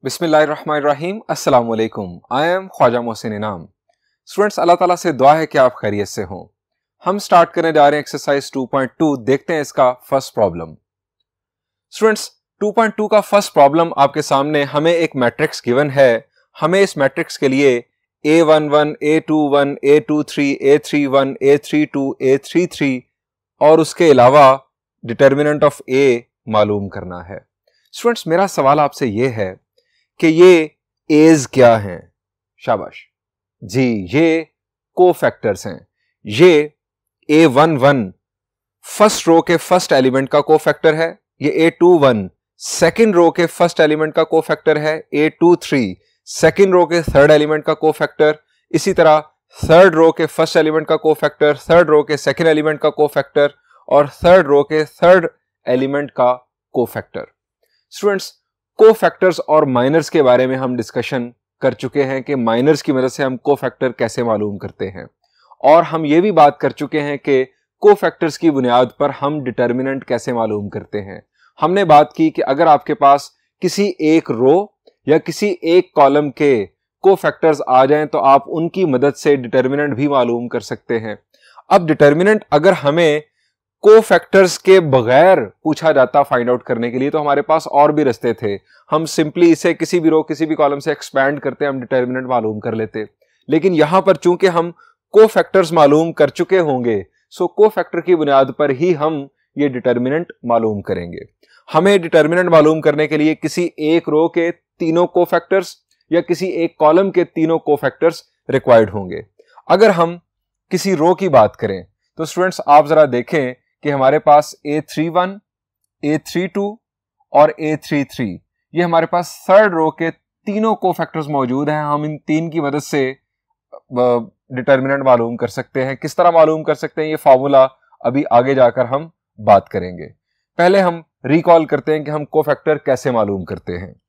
बिस्मिल्लाहिर्रहमानिर्रहीम अस्सलाम वालेकुम। आई एम ख्वाजा मोहसिन इनाम। स्टूडेंट्स, अल्लाह ताला से दुआ है कि आप खैरियत से हों। हम स्टार्ट करने जा रहे हैं एक्सरसाइज 2.2। देखते हैं इसका फर्स्ट प्रॉब्लम। स्टूडेंट्स, 2.2 का फर्स्ट प्रॉब्लम आपके सामने, हमें एक मैट्रिक्स गिवन है। हमें इस मैट्रिक्स के लिए A11, A21, A23, A31, A32, A33 और उसके अलावा डिटर्मिनेंट ऑफ A मालूम करना है। स्टूडेंट्स, मेरा सवाल आपसे यह है कि ये एज क्या हैं? शाबाश जी, ये कोफैक्टर्स हैं। ये A11 फर्स्ट रो के फर्स्ट एलिमेंट का कोफैक्टर है, ये A21 सेकंड रो के फर्स्ट एलिमेंट का कोफैक्टर है, A23 सेकंड रो के थर्ड एलिमेंट का कोफैक्टर, इसी तरह थर्ड रो के फर्स्ट एलिमेंट का कोफैक्टर, थर्ड रो के सेकंड एलिमेंट का कोफैक्टर और थर्ड रो के थर्ड एलिमेंट का कोफैक्टर। स्टूडेंट्स, कोफैक्टर्स और माइनर्स के बारे में हम डिस्कशन कर चुके हैं कि माइनर्स की मदद से हम कोफैक्टर कैसे मालूम करते हैं, और हम ये भी बात कर चुके हैं कि कोफैक्टर्स की बुनियाद पर हम डिटर्मिनेंट कैसे मालूम करते हैं। हमने बात की कि अगर आपके पास किसी एक रो या किसी एक कॉलम के कोफैक्टर्स आ जाएं तो आप उनकी मदद से डिटर्मिनेंट भी मालूम कर सकते हैं। अब डिटर्मिनेंट अगर हमें कोफैक्टर्स के बगैर पूछा जाता फाइंड आउट करने के लिए, तो हमारे पास और भी रास्ते थे। हम सिंपली इसे किसी भी रो किसी भी कॉलम से एक्सपैंड करते हम डिटर्मिनेंट मालूम कर लेते। लेकिन यहां पर चूंकि हम कोफैक्टर्स मालूम कर चुके होंगे, सो कोफैक्टर की बुनियाद पर ही हम ये डिटर्मिनेंट मालूम करेंगे। हमें डिटर्मिनेंट मालूम करने के लिए किसी एक रो के तीनों कोफैक्टर्स या किसी एक कॉलम के तीनों कोफैक्टर्स रिक्वायर्ड होंगे। अगर हम किसी रो की बात करें तो स्टूडेंट्स, आप जरा देखें कि हमारे पास A31, A32 और A33 ये हमारे पास थर्ड रो के तीनों कोफैक्टर्स मौजूद हैं। हम इन तीन की मदद से डिटर्मिनेंट मालूम कर सकते हैं। किस तरह मालूम कर सकते हैं, ये फार्मूला अभी आगे जाकर हम बात करेंगे। पहले हम रिकॉल करते हैं कि हम कोफैक्टर कैसे मालूम करते हैं।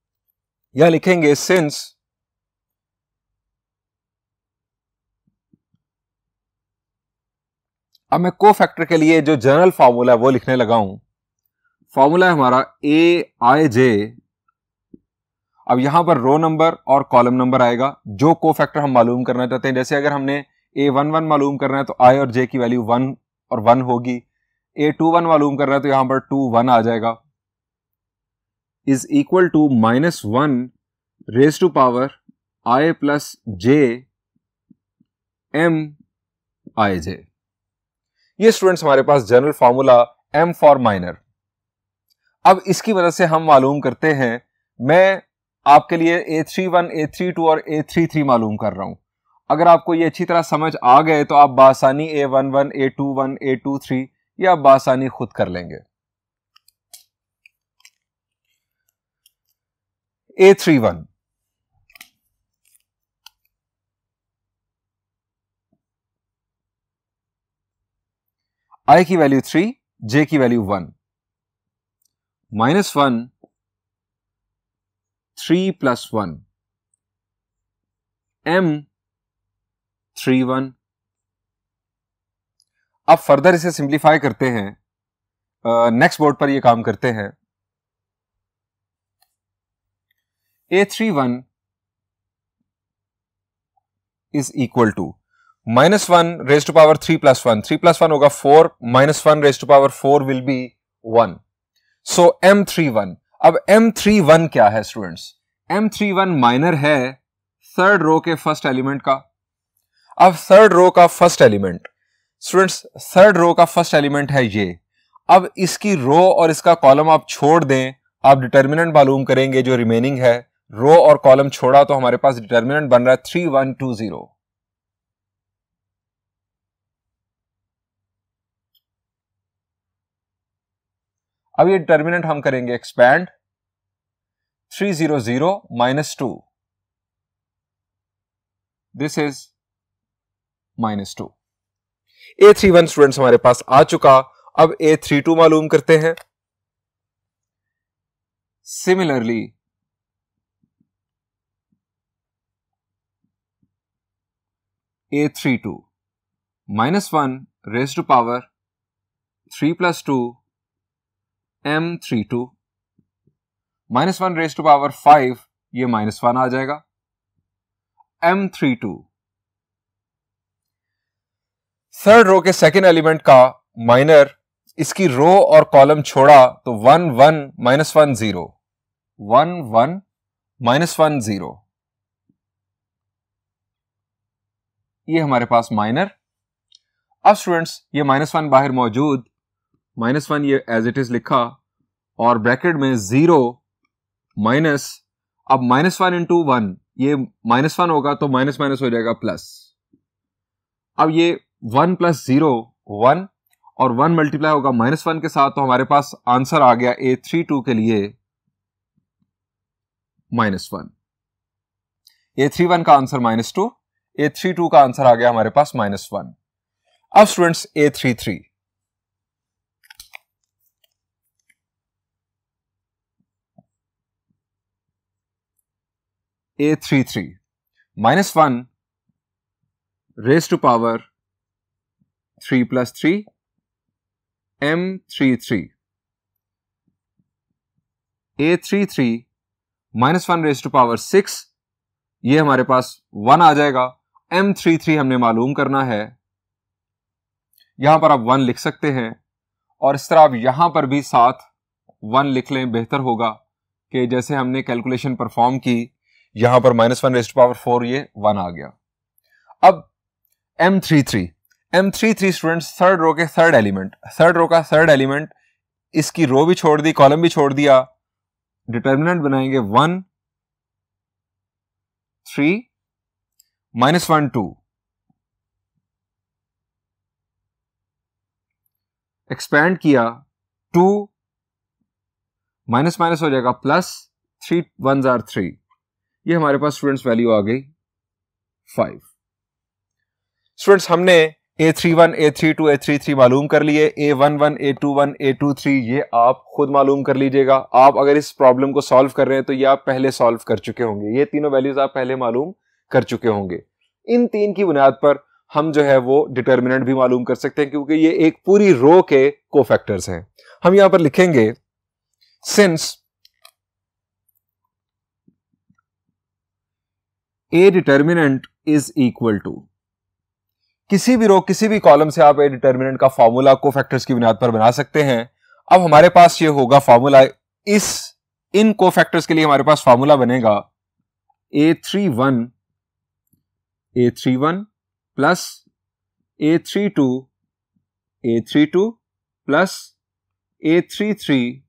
यहां लिखेंगे सिंस अब मैं कोफैक्टर के लिए जो जनरल फार्मूला है वो लिखने लगा हूं। फार्मूला है हमारा AIJ। अब यहां पर रो नंबर और कॉलम नंबर आएगा जो कोफैक्टर हम मालूम करना चाहते हैं। जैसे अगर हमने A11 मालूम करना है तो I और J की वैल्यू 1 और 1 होगी। A21 मालूम करना है तो यहां पर 2 1 आ जाएगा, is equal to -1 raise to power I plus J MIJ। ये स्टूडेंट्स हमारे पास general formula M for minor. अब इसकी वजह से हम मालूम करते हैं, मैं आपके लिए A31, A32 और A33 मालूम कर रहा हूं। अगर आपको ये अच्छी तरह समझ आ गए तो आप बासानी A11, A21, A23 ये आप बासानी खुद कर लेंगे। A31 I की वैल्यू 3, J की वैल्यू 1, -1 3 + 1 M31। अब फर्दर इसे सिंप्लीफाई करते हैं, नेक्स्ट बोर्ड पर ये काम करते हैं। A31 is equal to -1 raise to power 3 + 1, 3 + 1 होगा 4, -1 रेज टू पावर 4 विल बी 1, सो M31। अब M31 क्या है स्टूडेंट्स? M31 माइनर है थर्ड रो के फर्स्ट एलिमेंट का। अब थर्ड रो का first element students, third row का फर्स्ट एलिमेंट है ये। अब इसकी रो और इसका कॉलम आप छोड़ दें, आप डिटर्मिनेंट मालूम करेंगे जो रिमेनिंग है। रो और कॉलम छोड़ा तो हमारे पास डिटर्मिनेंट बन रहा है 3120। अब ये डिटर्मिनेंट हम करेंगे expand, 300 -2, this is -2। A31 students हमारे पास आ चुका। अब A32 मालूम करते हैं। Similarly A32 -1 raise to power 3 + 2 M32 -1 raise to power 5 ये -1 आ जाएगा। M32 थर्ड रो के सेकेंड एलिमेंट का माइनर, इसकी रो और कॉलम छोड़ा तो 1 1 -1 0, 1 1 -1 0, ये हमारे पास माइनर। अब स्टूडेंट्स ये -1 बाहर मौजूद, -1 ये एज इट इज लिखा और ब्रैकेट में 0 माइनस, अब -1 इंटू 1, ये -1 होगा तो माइनस माइनस हो जाएगा प्लस। अब ये 1 + 0 1 और 1 मल्टीप्लाई होगा -1 के साथ, तो हमारे पास आंसर आ गया A32 के लिए -1। A31 का आंसर -2, A32 का आंसर आ गया हमारे पास -1। अब students A33 -1 raised to power 3 + 3 M33, A33 -1 raised to power 6, ये हमारे पास 1 आ जाएगा। M33 हमने मालूम करना है, यहां पर आप 1 लिख सकते हैं और इस तरह आप यहां पर भी साथ 1 लिख लें, बेहतर होगा कि जैसे हमने कैलकुलेशन परफॉर्म की, यहां पर -1 raised to power 4 ये 1 आ गया। अब M33 स्टूडेंट्स थर्ड रो के थर्ड एलिमेंट, थर्ड रो का थर्ड एलिमेंट, इसकी रो भी छोड़ दी, कॉलम भी छोड़ दिया, डिटर्मिनेंट बनाएंगे 1 3 -1 2, एक्सपैंड किया 2 माइनस माइनस हो जाएगा प्लस, 3 1s are 3, ये हमारे पास स्टूडेंट्स वैल्यू आ गई 5। स्टूडेंट्स हमने A31 A32 A33 मालूम कर लिए, A11 A21 A23 ये आप खुद मालूम कर लीजिएगा। आप अगर इस प्रॉब्लम को सॉल्व कर रहे हैं तो ये आप पहले सॉल्व कर चुके होंगे, ये तीनों वैल्यूज आप पहले मालूम कर चुके होंगे। इन तीन की बुनियाद पर हम जो है वो डिटर्मिनेंट भी मालूम कर सकते हैं, क्योंकि ये एक पूरी रो के कोफैक्टर्स हैं। हम यहां पर लिखेंगे since A determinant is equal to, किसी भी रो किसी भी कॉलम से आप ए डिटर्मिनेंट का फॉर्मूला कोफैक्टर्स की बुनियाद पर बना सकते हैं। अब हमारे पास ये होगा फॉर्मूला, इन कोफैक्टर्स के लिए हमारे पास फॉर्मूला बनेगा A31 plus A32 plus A33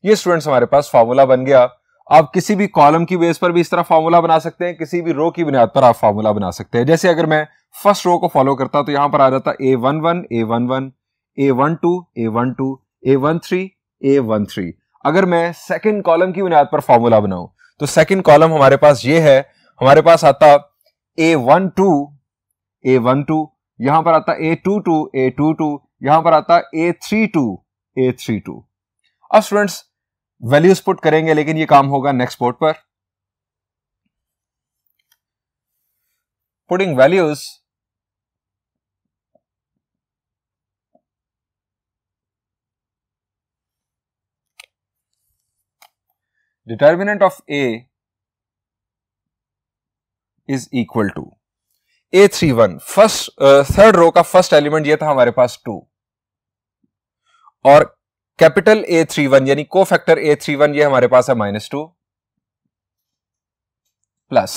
ये स्टूडेंट्स हमारे पास फॉर्मूला बन गया। आप किसी भी कॉलम की बेस पर भी इस तरह फॉर्मूला बना सकते हैं, किसी भी रो की बुनियाद पर आप फॉर्मूला बना सकते हैं। जैसे अगर मैं फर्स्ट रो को फॉलो करता तो यहां पर आ जाता A11 A11 A12 A12 A13 A13। अगर मैं सेकंड कॉलम की बुनियाद पर फॉर्मूला बनाऊं तो सेकंड कॉलम हमारे पास ये है, हमारे पास आता A12 यहां पर आता A22 यहां पर आता A32। अब स्टूडेंट्स वैल्यूज पुट करेंगे, लेकिन ये काम होगा नेक्स्ट बोर्ड पर। Putting values, determinant of A is equal to A31, first third row का फर्स्ट एलिमेंट ये था हमारे पास 2, और कैपिटल A31 यानी कोफैक्टर A31 ये हमारे पास है -2 प्लस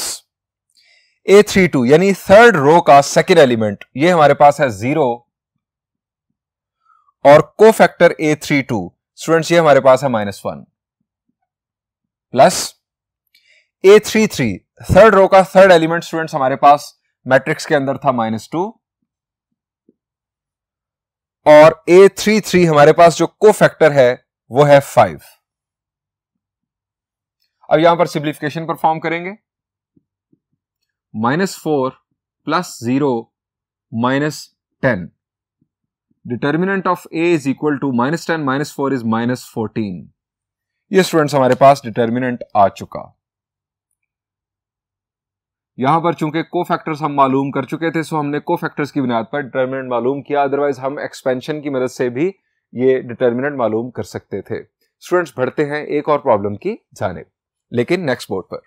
A32 यानी थर्ड रो का सेकेंड एलिमेंट ये हमारे पास है 0, और कोफैक्टर A32 स्टूडेंट्स ये हमारे पास है -1 प्लस A33 थर्ड रो का थर्ड एलिमेंट स्टूडेंट्स हमारे पास मैट्रिक्स के अंदर था -2, और A33 हमारे पास जो कोफैक्टर है वो है 5। अब यहां पर सिंप्लीफिकेशन परफॉर्म करेंगे, -4 plus 0 -10, determinant of A is equal to -10 -4 is -14। ये स्टूडेंट्स हमारे पास डिटर्मिनेंट आ चुका। यहां पर चूंकि कोफैक्टर्स हम मालूम कर चुके थे, सो हमने कोफैक्टर्स की बुनियाद पर डिटर्मिनेंट मालूम किया, अदरवाइज हम एक्सपेंशन की मदद से भी ये डिटर्मिनेंट मालूम कर सकते थे। स्टूडेंट्स बढ़ते हैं एक और प्रॉब्लम की जानिब, लेकिन नेक्स्ट बोर्ड पर।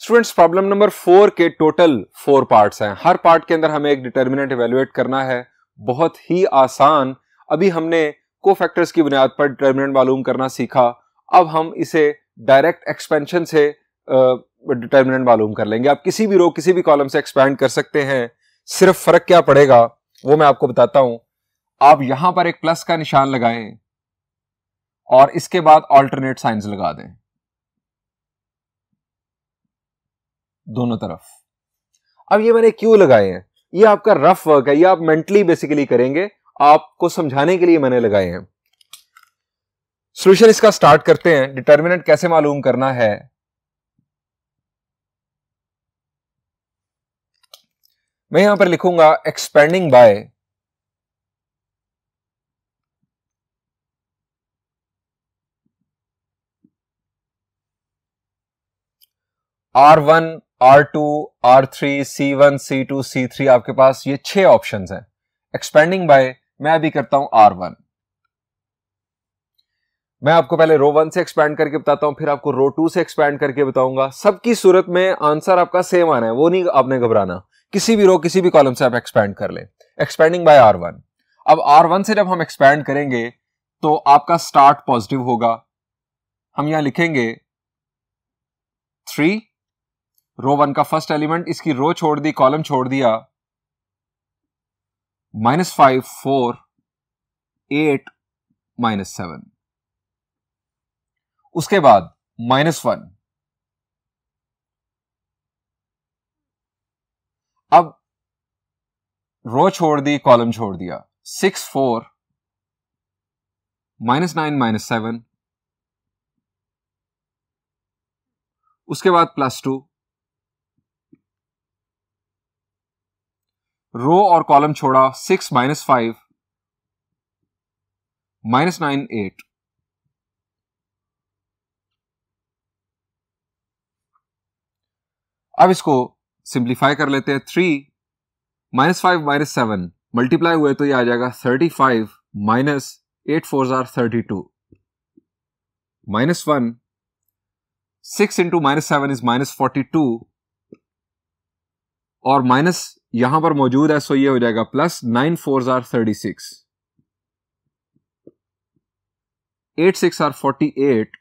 स्टूडेंट्स प्रॉब्लम नंबर 4 के टोटल 4 पार्ट्स हैं। हर पार्ट के अंदर हमें एक डिटर्मिनेंट इवेलुएट करना है। बहुत ही आसान। अभी हमने कोफैक्टर्स की बुनियाद पर डिटर्मिनेंट मालूम करना सीखा। अब हम इसे डायरेक्ट एक्सपेंशन से डिटर्मिनेंट मालूम कर लेंगे। आप किसी भी रो किसी भी कॉलम से एक्सपैंड कर सकते हैं। सिर्फ फर्क क्या पड़ेगा वो मैं आपको बताता हूं। आप यहां पर एक प्लस का निशान लगाएं और इसके बाद ऑल्टरनेट साइंस लगा दें दोनों तरफ। अब ये मैंने क्यों लगाए हैं? ये आपका रफ वर्क है, ये आप मेंटली बेसिकली करेंगे, आपको समझाने के लिए मैंने लगाए हैं। सॉल्यूशन इसका स्टार्ट करते हैं। डिटर्मिनेंट कैसे मालूम करना है? मैं यहां पर लिखूंगा expanding by R1, R2, R3, C1, C2, C3। आपके पास ये 6 ऑप्शंस हैं। एक्सपेंडिंग बाय मैं अभी करता हूं R1। मैं आपको पहले रो 1 से एक्सपैंड करके बताता हूं, फिर आपको रो 2 से एक्सपैंड करके बताऊंगा। सबकी सूरत में आंसर आपका सेम आना है, वो नहीं आपने घबराना। किसी भी रो किसी भी कॉलम से आप एक्सपैंड कर लें। Expanding by R1। अब R1 से जब हम एक्सपैंड करेंगे तो आपका स्टार्ट पॉजिटिव होगा। हम यहां लिखेंगे 3, रो 1 का फर्स्ट एलिमेंट, इसकी रो छोड़ दी, कॉलम छोड़ दिया, -5, 4, 8, -7। उसके बाद -1। अब रो छोड़ दी, कॉलम छोड़ दिया, 6, 4, -9, -7। उसके बाद +2। रो और कॉलम छोड़ा, 6, -5, -9, 8। अब इसको सिंप्लीफाई कर लेते हैं। 3, -5, -7 मल्टीप्लाई हुए तो ये आ जाएगा 35 -8 4s are 32 -1। 6 into -7 is -42 और माइनस यहां पर मौजूद है, सो ये हो जाएगा +9 4s are 36 8 6 are 48।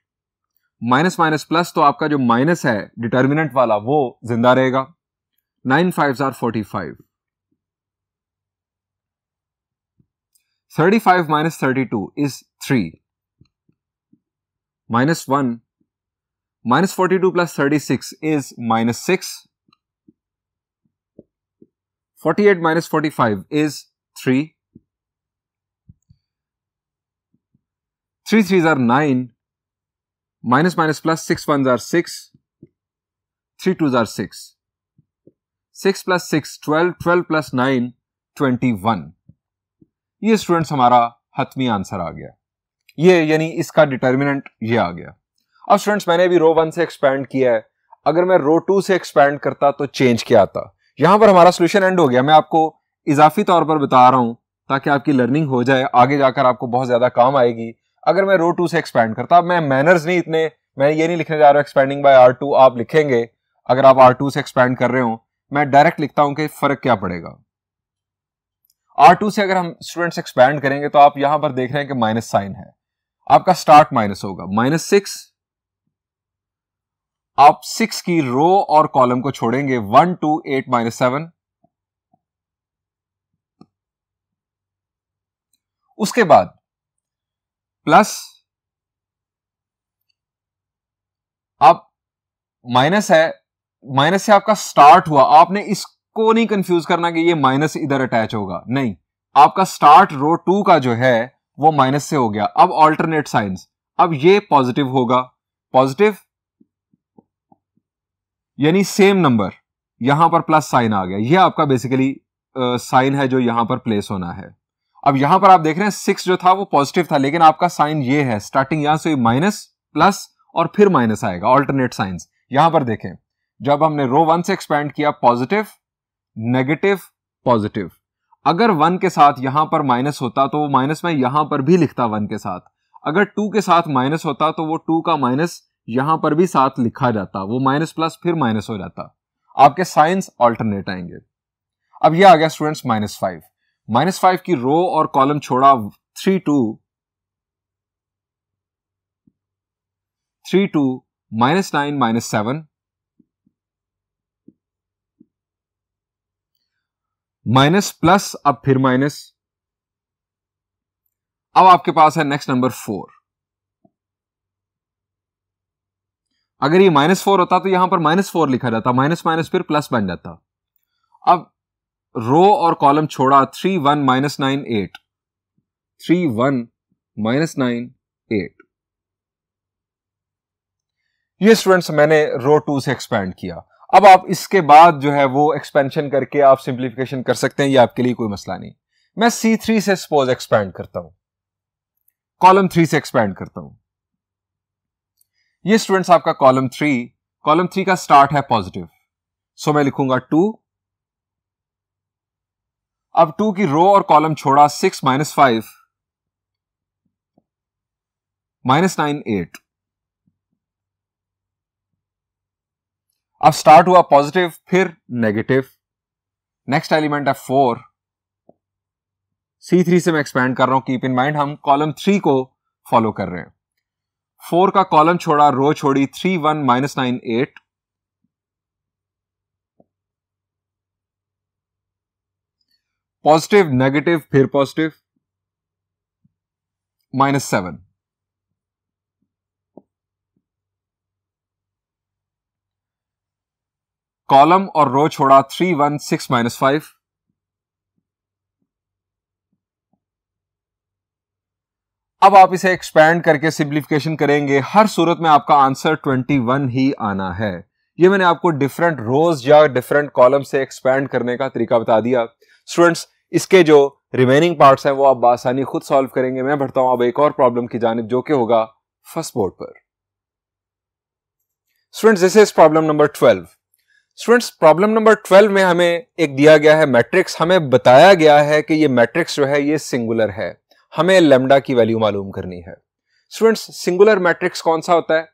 Minus minus plus, तो आपका जो माइनस है डिटर्मिनेंट वाला वो जिंदा रहेगा। 9 5s are 45। 35 minus 32 is 3 -1 -42 plus 36 is -6। 48 minus 45 is 3। 3 3s are 9, minus minus plus 6 1s are 6, 3 2s are 6, 6 plus 6 12, 12 plus 9 21। ये स्टूडेंट्स हमारा हतमी आंसर आ गया। ये यानी इसका डिटर्मिनेंट ये आ गया। अब स्टूडेंट्स मैंने भी रो 1 से एक्सपैंड किया है, अगर मैं रो 2 से एक्सपैंड करता तो चेंज क्या आता। यहां पर हमारा सोल्यूशन एंड हो गया। मैं आपको इजाफी तौर पर बता रहा हूं ताकि आपकी लर्निंग हो जाए, आगे जाकर आपको बहुत ज्यादा काम आएगी। अगर मैं रो 2 से एक्सपैंड करता, अब मैं मैनर्स नहीं इतने, मैं ये नहीं लिखने जा रहा हूं एक्सपैंडिंग बाय R2 आप लिखेंगे। अगर आप R2 से एक्सपैंड कर रहे हो, मैं डायरेक्ट लिखता हूं कि फर्क क्या पड़ेगा। R2 से अगर हम स्टूडेंट्स एक्सपैंड करेंगे तो आप यहां पर देख रहे हैं कि माइनस साइन है, आपका स्टार्ट माइनस होगा, -6। आप 6 की रो और कॉलम को छोड़ेंगे, 1 2 8 -7। उसके बाद प्लस, आप माइनस है, माइनस से आपका स्टार्ट हुआ, आपने इसको नहीं कंफ्यूज करना कि ये माइनस इधर अटैच होगा, नहीं, आपका स्टार्ट रो 2 का जो है वो माइनस से हो गया। अब ऑल्टरनेट साइंस, अब ये पॉजिटिव होगा, पॉजिटिव यानी सेम नंबर, यहां पर प्लस साइन आ गया, ये आपका बेसिकली साइन है जो यहां पर प्लेस होना है। अब यहां पर आप देख रहे हैं 6 जो था वो पॉजिटिव था, लेकिन आपका साइन ये है, स्टार्टिंग यहां से माइनस प्लस और फिर माइनस आएगा, ऑल्टरनेट साइंस। यहां पर देखें, जब हमने रो 1 से एक्सपैंड किया, पॉजिटिव नेगेटिव पॉजिटिव, अगर 1 के साथ यहां पर माइनस होता तो वो माइनस में यहां पर भी लिखता 1 के साथ, अगर 2 के साथ माइनस होता तो वो 2 का माइनस यहां पर भी साथ लिखा जाता, वो माइनस प्लस फिर माइनस हो जाता, आपके साइंस ऑल्टरनेट आएंगे। अब ये आ गया स्टूडेंट्स -5। -5 की रो और कॉलम छोड़ा 3 2 -9 -7 माइनस प्लस, अब फिर माइनस। अब आपके पास है नेक्स्ट नंबर 4। अगर ये -4 होता तो यहां पर -4 लिखा जाता, माइनस माइनस फिर प्लस बन जाता। अब रो और कॉलम छोड़ा 3 1 -9 8 3 1 -9 8। ये स्टूडेंट्स मैंने रो 2 से एक्सपैंड किया। अब आप इसके बाद जो है वो एक्सपेंशन करके आप सिंप्लीफिकेशन कर सकते हैं, ये आपके लिए कोई मसला नहीं। मैं C3 से सपोज एक्सपैंड करता हूं, कॉलम 3 से एक्सपैंड करता हूं। ये स्टूडेंट्स आपका कॉलम 3 का स्टार्ट है पॉजिटिव, सो मैं लिखूंगा 2। अब 2 की रो और कॉलम छोड़ा 6 -5 -9 8। अब स्टार्ट हुआ पॉजिटिव फिर नेगेटिव, नेक्स्ट एलिमेंट है 4। C3 से मैं एक्सपैंड कर रहा हूं, कीप इन माइंड हम कॉलम 3 को फॉलो कर रहे हैं। 4 का कॉलम छोड़ा, रो छोड़ी 3 1 -9 8। पॉजिटिव नेगेटिव फिर पॉजिटिव -7। कॉलम और रो छोड़ा 3 1 6 -5। अब आप इसे एक्सपैंड करके सिंप्लीफिकेशन करेंगे, हर सूरत में आपका आंसर 21 ही आना है। ये मैंने आपको डिफरेंट रोज या डिफरेंट कॉलम से एक्सपैंड करने का तरीका बता दिया। स्टूडेंट्स इसके जो रिमेनिंग पार्ट्स हैं वो आप आसानी खुद सॉल्व करेंगे। मैं बढ़ता हूं अब एक और प्रॉब्लम की जानिब, जो कि होगा फर्स्ट बोर्ड पर। Students this is problem number 12। Students problem number 12 में हमें एक दिया गया है मैट्रिक्स, हमें बताया गया है कि ये मैट्रिक्स जो है ये सिंगुलर है, हमें लैम्डा की वैल्यू मालूम करनी है। स्टूडेंट्स सिंगुलर मैट्रिक्स कौन सा होता है?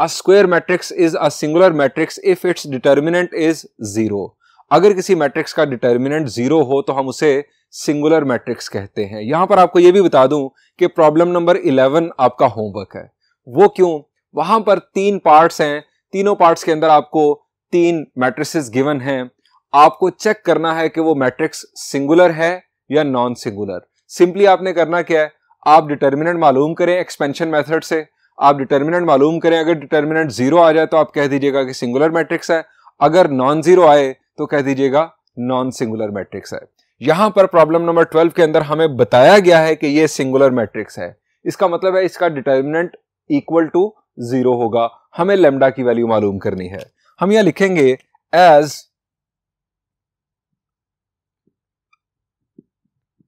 A square matrix is a singular matrix if its determinant is 0। अगर किसी मैट्रिक्स का डिटर्मिनेंट 0 हो तो हम उसे सिंगुलर मैट्रिक्स कहते हैं। यहां पर आपको यह भी बता दूं कि प्रॉब्लम नंबर 11 आपका होमवर्क है। वो क्यों? वहां पर 3 पार्ट्स हैं, तीनों पार्ट्स के अंदर आपको 3 मैट्रिसेस गिवन हैं। आपको चेक करना है कि वो मैट्रिक्स सिंगुलर है या नॉन सिंगुलर। सिंपली आपने करना क्या है, आप डिटर्मिनेंट मालूम करें एक्सपेंशन मेथड से। आप डिटर्मिनेंट मालूम करें, अगर डिटर्मिनेंट 0 आ जाए तो आप कह दीजिएगा कि सिंगुलर मैट्रिक्स है, अगर नॉन 0 आए तो कह दीजिएगा नॉन सिंगुलर मैट्रिक्स है। यहां पर प्रॉब्लम नंबर 12 के अंदर हमें बताया गया है कि यह सिंगुलर मैट्रिक्स है, इसका मतलब है इसका डिटर्मिनेंट इक्वल टू 0 होगा। हमें लैम्डा की वैल्यू मालूम करनी है। हम यहां लिखेंगे as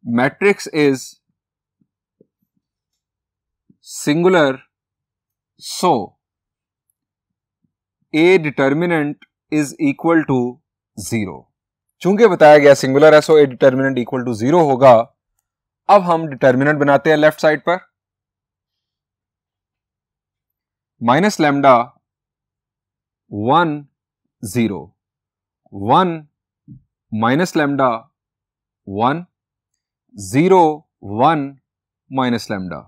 matrix is singular so A determinant is equal to 0। चूंकि बताया गया सिंगुलर है so A determinant equal to 0 होगा। अब हम डिटर्मिनेंट बनाते हैं लेफ्ट साइड पर, minus lambda 1 0 1 minus lambda 1 0 1 minus lambda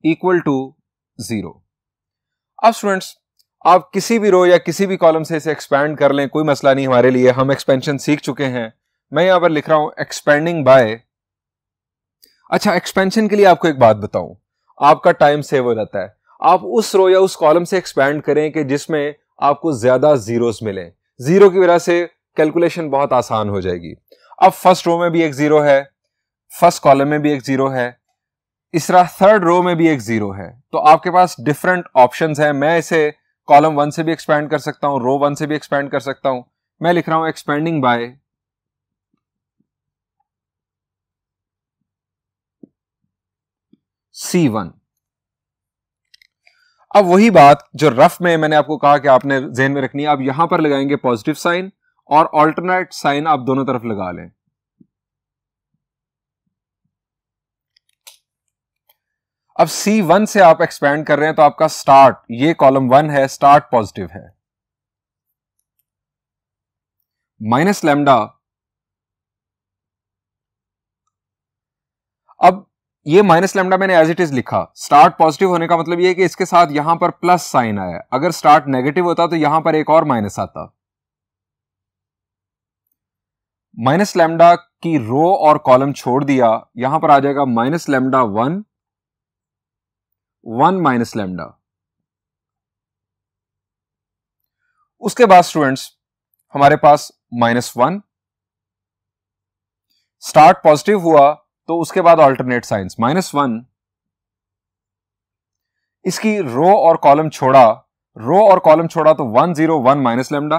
equal to 0। अब स्टूडेंट्स आप किसी भी रो या किसी भी कॉलम से इसे एक्सपैंड कर लें, कोई मसला नहीं हमारे लिए, हम एक्सपेंशन सीख चुके हैं। मैं यहां पर लिख रहा हूं एक्सपेंडिंग बाय। अच्छा, एक्सपेंशन के लिए आपको एक बात बताऊं, आपका टाइम सेव हो जाता है। आप उस रो या उस कॉलम से एक्सपैंड करें कि जिसमें आपको ज्यादा जीरोस मिले। जीरो की वजह से कैलकुलेशन बहुत आसान हो जाएगी। अब फर्स्ट रो में भी एक 0 है, फर्स्ट कॉलम में भी एक 0 है, इसरा थर्ड रो में भी एक 0 है, तो आपके पास डिफरेंट ऑप्शंस हैं। मैं इसे कॉलम 1 से भी एक्सपैंड कर सकता हूं, रो 1 से भी एक्सपैंड कर सकता हूं। मैं लिख रहा हूं एक्सपेंडिंग बाय C1। अब वही बात जो रफ में मैंने आपको कहा कि आपने ज़हन में रखनी है, आप यहां पर लगाएंगे पॉजिटिव साइन और ऑल्टरनेट साइन आप दोनों तरफ लगा लें। अब C1 से आप एक्सपेंड कर रहे हैं तो आपका स्टार्ट, ये कॉलम 1 है, स्टार्ट पॉजिटिव है, माइनस लैम्डा। अब ये माइनस लैम्डा मैंने एज इट इज लिखा, स्टार्ट पॉजिटिव होने का मतलब ये है कि इसके साथ यहां पर प्लस साइन आया। अगर स्टार्ट नेगेटिव होता तो यहां पर एक और माइनस आता। माइनस लैम्डा की रो और कॉलम छोड़ दिया, यहां पर आ जाएगा माइनस लैम्डा 1 माइनस लैम्डा। उसके बाद स्टूडेंट्स हमारे पास -1, स्टार्ट पॉजिटिव हुआ तो उसके बाद अल्टरनेट साइंस, -1, इसकी रो और कॉलम छोड़ा, तो 1 0 1 माइनस लैम्डा,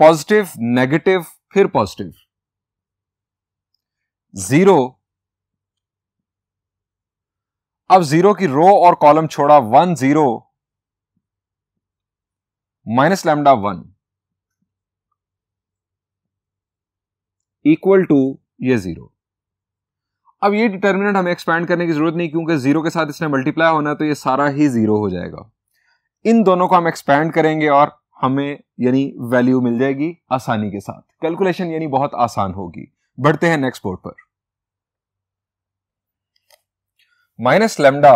पॉजिटिव नेगेटिव फिर पॉजिटिव, 0। अब 0 की रो और कॉलम छोड़ा, 1 0 माइनस लैम्डा 1 इक्वल टू ये 0। अब ये डिटर्मिनेंट हमें एक्सपैंड करने की जरूरत नहीं, क्योंकि 0 के साथ इसने मल्टीप्लाई होना है तो ये सारा ही 0 हो जाएगा। इन दोनों को हम एक्सपैंड करेंगे और हमें यानी वैल्यू मिल जाएगी आसानी के साथ। कैलकुलेशन यानी बहुत आसान होगी। बढ़ते हैं नेक्स्ट बोर्ड पर। माइनस लैम्डा,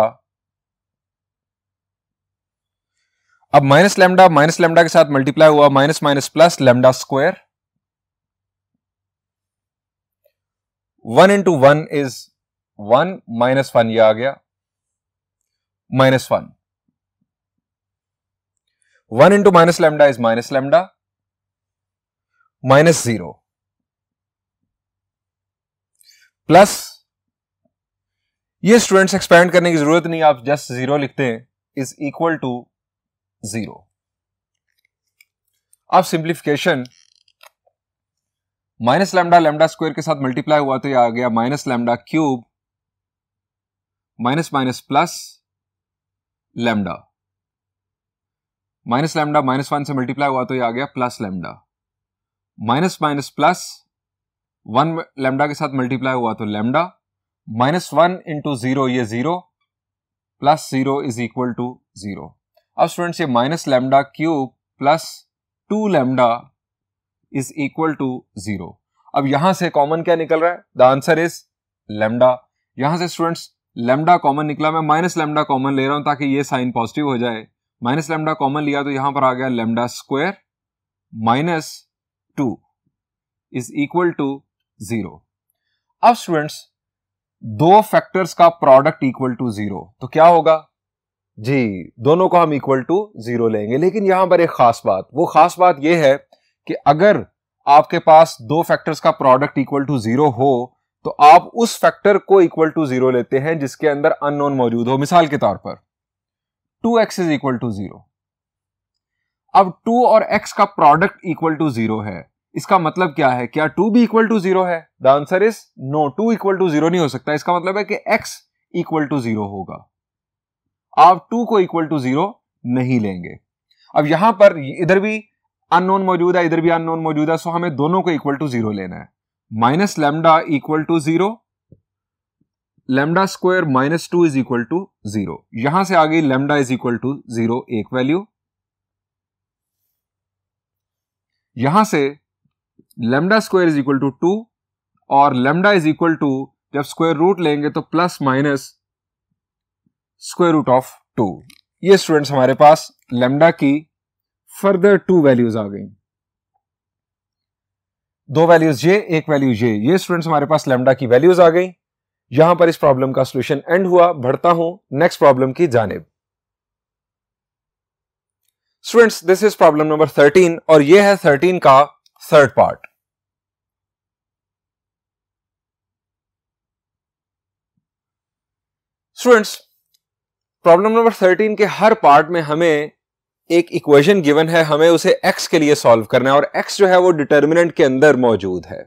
अब माइनस लैम्डा के साथ मल्टीप्लाई हुआ, minus minus plus lambda square, 1 into 1 is 1 -1, ये आ गया -1, 1 into minus lambda is minus lambda, -0 plus, ये स्टूडेंट्स एक्सपैंड करने की जरूरत नहीं, आप जस्ट 0 लिखते हैं, इज इक्वल टू 0। अब सिंप्लीफिकेशन, माइनस लैम्डा स्क्वायर के साथ मल्टीप्लाई हुआ तो ये आ गया minus lambda cube, minus minus plus lambda, minus lambda -1 से मल्टीप्लाई हुआ तो ये आ गया plus lambda, minus minus plus 1 lambda के साथ मल्टीप्लाई हुआ तो लैम्डा, -1 इंटू 0 ये 0, प्लस 0 इज इक्वल टू 0। अब स्टूडेंट्स ये minus lambda cube plus 2 lambda is equal to 0। अब यहां से कॉमन क्या निकल रहा है? The answer is lambda. यहां से स्टूडेंट्स लैम्डा कॉमन निकला, मैं माइनस लैम्डा कॉमन ले रहा हूं ताकि ये साइन पॉजिटिव हो जाए। माइनस लैम्डा कॉमन लिया तो यहां पर आ गया lambda square -2 is equal to 0। अब स्टूडेंट्स दो फैक्टर्स का प्रोडक्ट इक्वल टू 0 तो क्या होगा जी, दोनों को हम इक्वल टू 0 लेंगे। लेकिन यहां पर एक खास बात, वो खास बात यह है कि अगर आपके पास दो फैक्टर्स का प्रोडक्ट इक्वल टू 0 हो तो आप उस फैक्टर को इक्वल टू 0 लेते हैं जिसके अंदर अननोन मौजूद हो। मिसाल के तौर पर 2x इज इक्वल टू 0। अब 2 और x का प्रोडक्ट इक्वल टू 0 है, इसका मतलब क्या है? क्या 2 भी इक्वल टू 0 है? The answer is no, 2 equal to 0 नहीं हो सकता। इसका मतलब है कि x इक्वल टू 0 होगा। आप 2 को इक्वल टू 0 नहीं लेंगे। अब यहां पर इधर भी अननोन मौजूद है, इधर भी अननोन मौजूद है, सो हमें दोनों को इक्वल टू 0 लेना है। Minus lambda equal to 0, lambda square -2 is equal to 0। यहां से आ गई लैम्डा इज इक्वल टू 0 एक वैल्यू, यहां से lambda square is equal to 2 और लैम्डा इज इक्वल टू, जब स्क्वायर रूट लेंगे तो plus minus square root of 2। ये स्टूडेंट्स हमारे पास लैम्डा की फर्दर 2 वैल्यूज आ गई, 2 वैल्यूज ये, एक वैल्यू ये स्टूडेंट्स हमारे पास लैम्डा की वैल्यूज आ गई। यहां पर इस प्रॉब्लम का सॉल्यूशन एंड हुआ। बढ़ता हूं नेक्स्ट प्रॉब्लम की जानिब। Students this is problem number 13 और ये है 13 का third part. Students problem number 13 के हर पार्ट में हमें एक इक्वेशन गिवन है, हमें उसे x के लिए सॉल्व करना है और x जो है वो डिटर्मिनेंट के अंदर मौजूद है।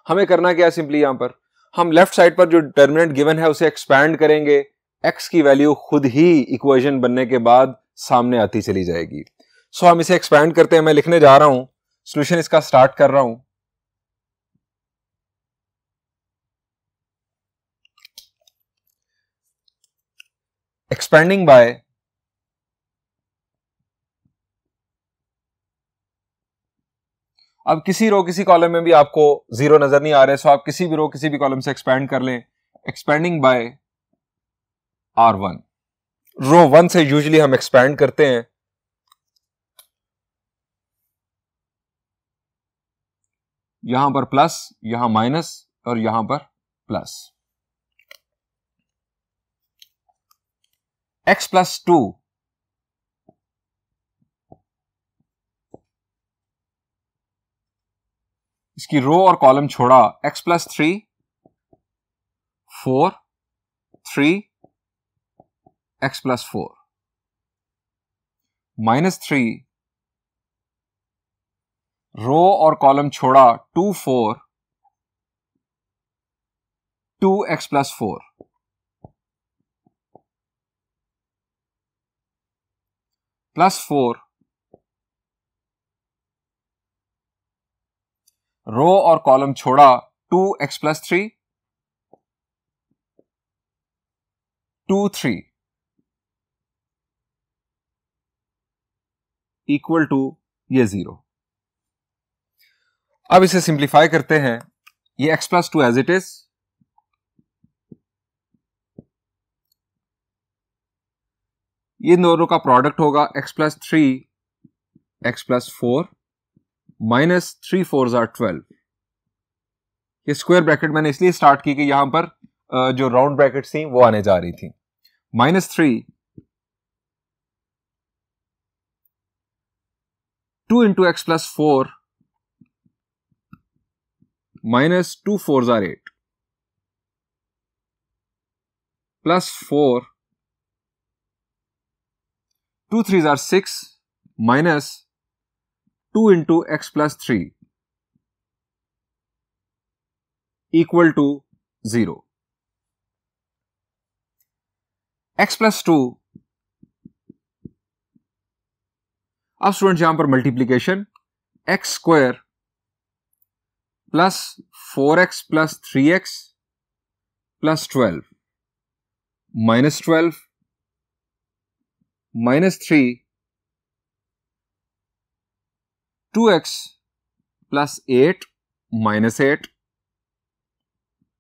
हमें करना क्या, सिंपली यहां पर हम लेफ्ट साइड पर जो डिटर्मिनेंट गिवन है उसे एक्सपैंड करेंगे, x की वैल्यू खुद ही इक्वेशन बनने के बाद सामने आती चली जाएगी। सो हम इसे एक्सपैंड करते हैं। मैं लिखने जा रहा हूं, सॉल्यूशन इसका स्टार्ट कर रहा हूं। एक्सपेंडिंग बाय अब किसी रो किसी कॉलम में भी आपको जीरो नजर नहीं आ रहे, सो आप किसी भी रो किसी भी कॉलम से एक्सपेंड कर लें। एक्सपेंडिंग बाय R1, रो 1 से यूजुअली हम एक्सपेंड करते हैं, यहां पर प्लस, यहां माइनस और यहां पर प्लस। x प्लस 2 इसकी रो और कॉलम छोड़ा, x plus 3 4 3 x plus 4 minus 3 रो और कॉलम छोड़ा 2 4 2x प्लस 4 प्लस 4 रो और कॉलम छोड़ा 2x प्लस 3 2 3 इक्वल टू ये 0। अब इसे सिंप्लीफाई करते हैं, ये x plus 2 as it is, ये दोनों का प्रोडक्ट होगा x plus 3 x plus 4 minus 3 4 are 12। ये स्क्वायर ब्रैकेट मैंने इसलिए स्टार्ट की कि यहां पर जो राउंड ब्रैकेट थी वो आने जा रही थी। Minus 3 2 into x plus 4 minus 2 4 are 8 plus 4 2 3 are 6 minus 2 into x plus 3 equal to 0। X plus 2, अब स्टूडेंट यहां पर multiplication, x square plus 4x plus 3x plus 12 minus 12 minus 3 2x plus 8 minus 8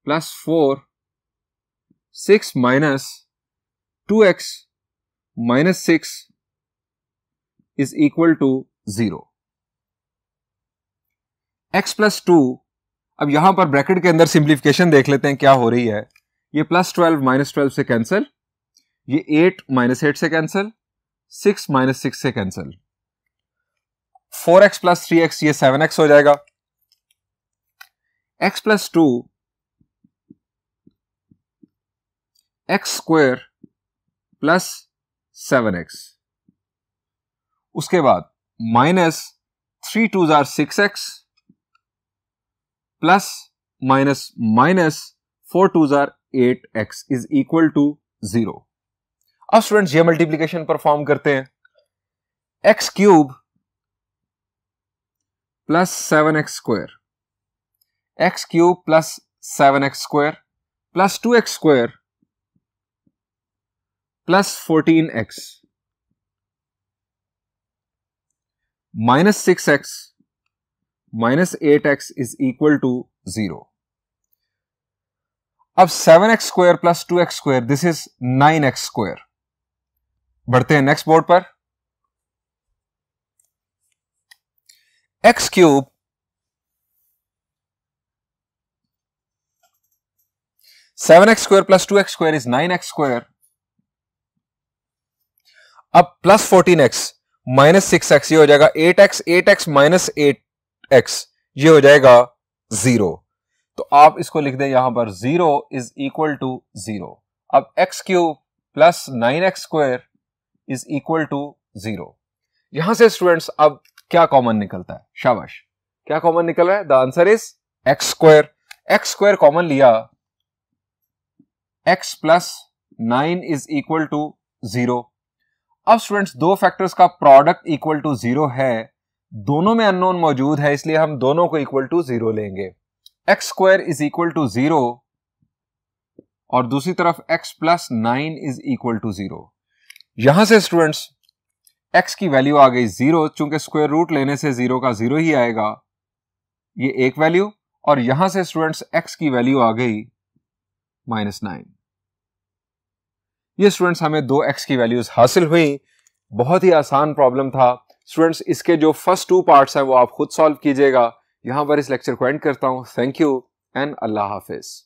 plus 4 6 minus 2x minus 6 is equal to 0। x plus 2, अब यहां पर bracket के अंदर simplification देख लेते हैं क्या हो रही है। ये प्लस 12 माइनस 12 से कैंसिल, ये 8 माइनस 8 से कैंसिल, 6 माइनस 6 से कैंसिल, 4x प्लस 3x ये 7x हो जाएगा। x plus 2 x square plus 7x, उसके बाद minus 3 2 are 6x plus minus minus 4 2 are 8x is equal to 0। अब स्टूडेंट्स ये मल्टीप्लीकेशन परफॉर्म करते हैं, x cube plus 7x square, x cube plus 7x square plus 2x square plus 14x minus 6x minus 8x is equal to 0। अब 7x square plus 2x square, this is 9x square. बढ़ते हैं next board पर, x cube seven x square plus 2x square is 9x square. अब plus 14x minus 6x ये हो जाएगा 8x, 8x minus 8x ये हो जाएगा 0। तो आप इसको लिख दें यहां पर 0 इज इक्वल टू 0। अब x cube plus 9x square is equal to 0। यहां से स्टूडेंट्स अब क्या कॉमन निकलता है? शाबाश, क्या कॉमन निकल रहा है? The answer is x square. x square common लिया, x plus 9 is equal to 0। अब स्टूडेंट्स दो फैक्टर्स का प्रोडक्ट इक्वल टू 0 है, दोनों में अननोन मौजूद है, इसलिए हम दोनों को इक्वल टू 0 लेंगे। x square is equal to 0 और दूसरी तरफ x plus 9 is equal to 0। यहां से स्टूडेंट्स x की वैल्यू आ गई 0, चूंकि स्क्वायर रूट लेने से 0 का 0 ही आएगा, ये एक वैल्यू। और यहां से स्टूडेंट्स x की वैल्यू आ गई -9। ये स्टूडेंट्स हमें दो x की वैल्यूज हासिल हुई। बहुत ही आसान प्रॉब्लम था स्टूडेंट्स। इसके जो फर्स्ट 2 पार्ट्स हैं वो आप खुद सॉल्व कीजिएगा। यहां पर इस लेक्चर को एंड करता हूं। Thank you and Allah Hafiz.